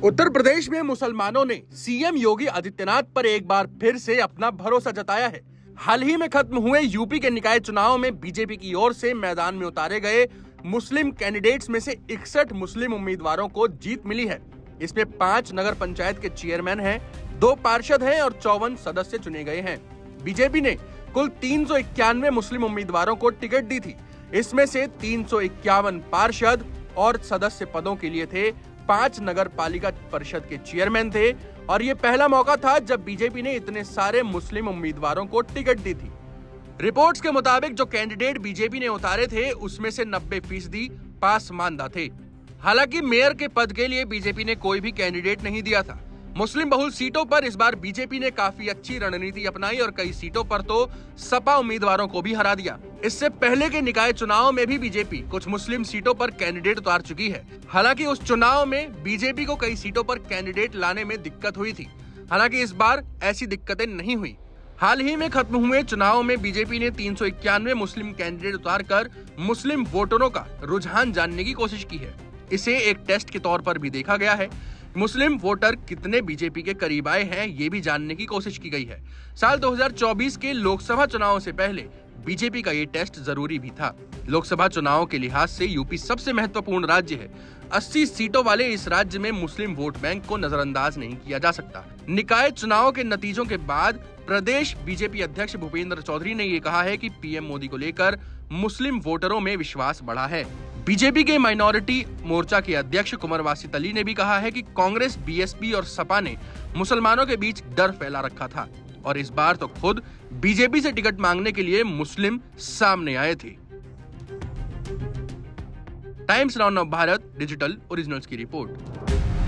उत्तर प्रदेश में मुसलमानों ने सीएम योगी आदित्यनाथ पर एक बार फिर से अपना भरोसा जताया है। हाल ही में खत्म हुए यूपी के निकाय चुनाव में बीजेपी की ओर से मैदान में उतारे गए मुस्लिम कैंडिडेट्स में से 61 मुस्लिम उम्मीदवारों को जीत मिली है। इसमें 5 नगर पंचायत के चेयरमैन हैं, 2 पार्षद हैं और 54 सदस्य चुने गए हैं। बीजेपी ने कुल 391 मुस्लिम उम्मीदवारों को टिकट दी थी। इसमें से 351 पार्षद और सदस्य पदों के लिए थे, 5 नगर पालिका परिषद के चेयरमैन थे और ये पहला मौका था जब बीजेपी ने इतने सारे मुस्लिम उम्मीदवारों को टिकट दी थी। रिपोर्ट्स के मुताबिक जो कैंडिडेट बीजेपी ने उतारे थे उसमें से 90% पासमानदा थे। हालांकि मेयर के पद के लिए बीजेपी ने कोई भी कैंडिडेट नहीं दिया था। मुस्लिम बहुल सीटों पर इस बार बीजेपी ने काफी अच्छी रणनीति अपनाई और कई सीटों पर तो सपा उम्मीदवारों को भी हरा दिया। इससे पहले के निकाय चुनाव में भी बीजेपी कुछ मुस्लिम सीटों पर कैंडिडेट उतार चुकी है। हालांकि उस चुनाव में बीजेपी को कई सीटों पर कैंडिडेट लाने में दिक्कत हुई थी। हालांकि इस बार ऐसी दिक्कतें नहीं हुई। हाल ही में खत्म हुए चुनाव में बीजेपी ने 391 मुस्लिम कैंडिडेट उतार कर मुस्लिम वोटरों का रुझान जानने की कोशिश की है। इसे एक टेस्ट के तौर पर भी देखा गया है। मुस्लिम वोटर कितने बीजेपी के करीब आए हैं ये भी जानने की कोशिश की गई है। साल 2024 के लोकसभा चुनाव से पहले बीजेपी का ये टेस्ट जरूरी भी था। लोकसभा चुनाव के लिहाज से यूपी सबसे महत्वपूर्ण राज्य है। 80 सीटों वाले इस राज्य में मुस्लिम वोट बैंक को नजरअंदाज नहीं किया जा सकता। निकाय चुनाव के नतीजों के बाद प्रदेश बीजेपी अध्यक्ष भूपेंद्र चौधरी ने ये कहा है कि पीएम मोदी को लेकर मुस्लिम वोटरों में विश्वास बढ़ा है। बीजेपी के माइनॉरिटी मोर्चा के अध्यक्ष कुंवर वासित अली ने भी कहा है कि कांग्रेस, बीएसपी और सपा ने मुसलमानों के बीच डर फैला रखा था और इस बार तो खुद बीजेपी से टिकट मांगने के लिए मुस्लिम सामने आए थे। Times now Bharat digital originals की रिपोर्ट।